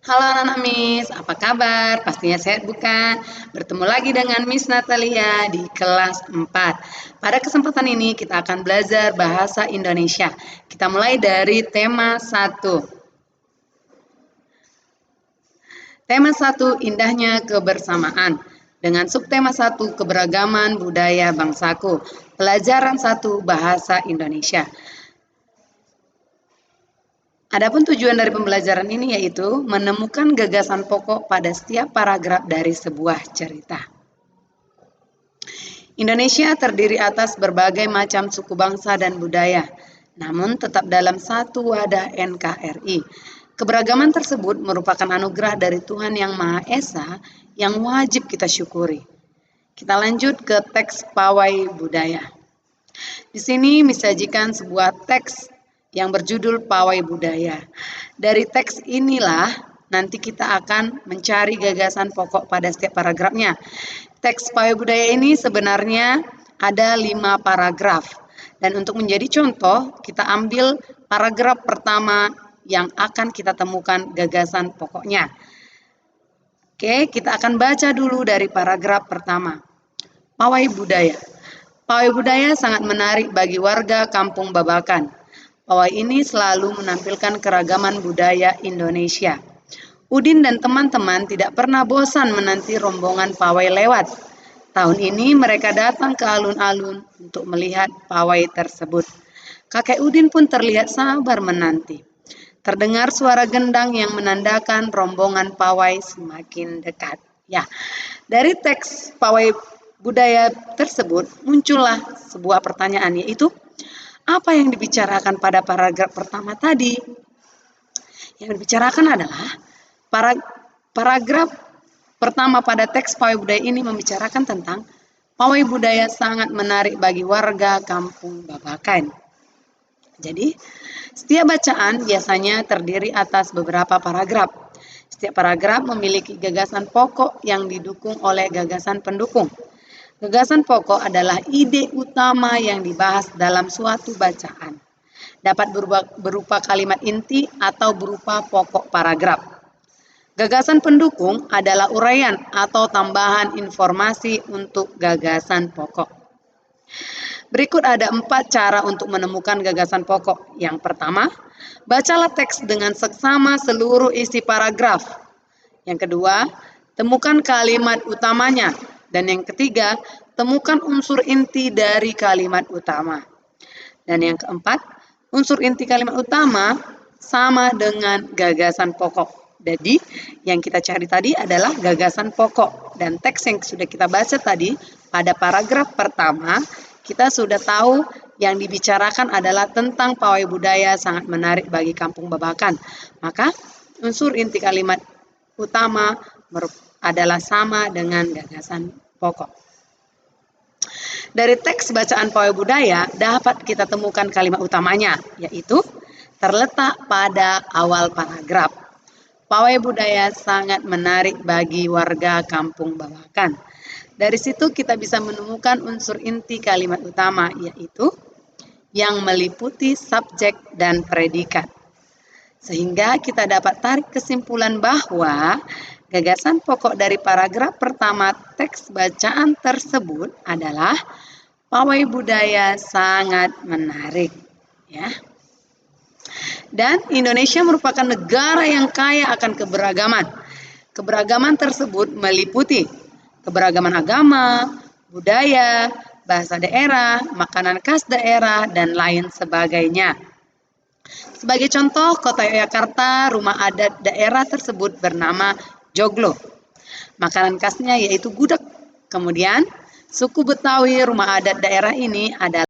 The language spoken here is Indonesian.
Halo anak-anak Miss, apa kabar? Pastinya sehat bukan? Bertemu lagi dengan Miss Natalia di kelas 4. Pada kesempatan ini kita akan belajar bahasa Indonesia. Kita mulai dari tema 1. Tema 1, indahnya kebersamaan. Dengan subtema 1, keberagaman budaya bangsaku. Pelajaran 1, bahasa Indonesia. Adapun tujuan dari pembelajaran ini yaitu menemukan gagasan pokok pada setiap paragraf dari sebuah cerita. Indonesia terdiri atas berbagai macam suku bangsa dan budaya, namun tetap dalam satu wadah NKRI. Keberagaman tersebut merupakan anugerah dari Tuhan Yang Maha Esa yang wajib kita syukuri. Kita lanjut ke teks pawai budaya. Di sini disajikan sebuah teks yang berjudul Pawai Budaya. Dari teks inilah nanti kita akan mencari gagasan pokok pada setiap paragrafnya. Teks Pawai Budaya ini sebenarnya ada 5 paragraf. Dan untuk menjadi contoh, kita ambil paragraf pertama yang akan kita temukan gagasan pokoknya. Oke, kita akan baca dulu dari paragraf pertama. Pawai Budaya. Pawai budaya sangat menarik bagi warga Kampung Babakan. Pawai ini selalu menampilkan keragaman budaya Indonesia. Udin dan teman-teman tidak pernah bosan menanti rombongan pawai lewat. Tahun ini mereka datang ke alun-alun untuk melihat pawai tersebut. Kakek Udin pun terlihat sabar menanti. Terdengar suara gendang yang menandakan rombongan pawai semakin dekat. Ya, dari teks pawai budaya tersebut muncullah sebuah pertanyaan, yaitu apa yang dibicarakan pada paragraf pertama tadi? Yang dibicarakan adalah paragraf pertama pada teks pawai budaya ini membicarakan tentang pawai budaya sangat menarik bagi warga Kampung Babakan. Jadi, setiap bacaan biasanya terdiri atas beberapa paragraf. Setiap paragraf memiliki gagasan pokok yang didukung oleh gagasan pendukung. Gagasan pokok adalah ide utama yang dibahas dalam suatu bacaan. Dapat berupa kalimat inti atau berupa pokok paragraf. Gagasan pendukung adalah uraian atau tambahan informasi untuk gagasan pokok. Berikut ada 4 cara untuk menemukan gagasan pokok. Yang pertama, bacalah teks dengan seksama seluruh isi paragraf. Yang kedua, temukan kalimat utamanya. Dan yang ketiga, temukan unsur inti dari kalimat utama. Dan yang keempat, unsur inti kalimat utama sama dengan gagasan pokok. Jadi, yang kita cari tadi adalah gagasan pokok. Dan teks yang sudah kita baca tadi, pada paragraf pertama, kita sudah tahu yang dibicarakan adalah tentang pawai budaya sangat menarik bagi Kampung Babakan. Maka, unsur inti kalimat utama adalah sama dengan gagasan pokok. Dari teks bacaan pawai budaya dapat kita temukan kalimat utamanya, yaitu terletak pada awal paragraf. Pawai budaya sangat menarik bagi warga Kampung Babakan. Dari situ kita bisa menemukan unsur inti kalimat utama, yaitu yang meliputi subjek dan predikat. Sehingga kita dapat tarik kesimpulan bahwa gagasan pokok dari paragraf pertama teks bacaan tersebut adalah pawai budaya sangat menarik, ya. Dan Indonesia merupakan negara yang kaya akan keberagaman. Keberagaman tersebut meliputi keberagaman agama, budaya, bahasa daerah, makanan khas daerah, dan lain sebagainya. Sebagai contoh, kota Yogyakarta, rumah adat daerah tersebut bernama Joglo. Makanan khasnya yaitu gudeg. Kemudian, suku Betawi rumah adat daerah ini adalah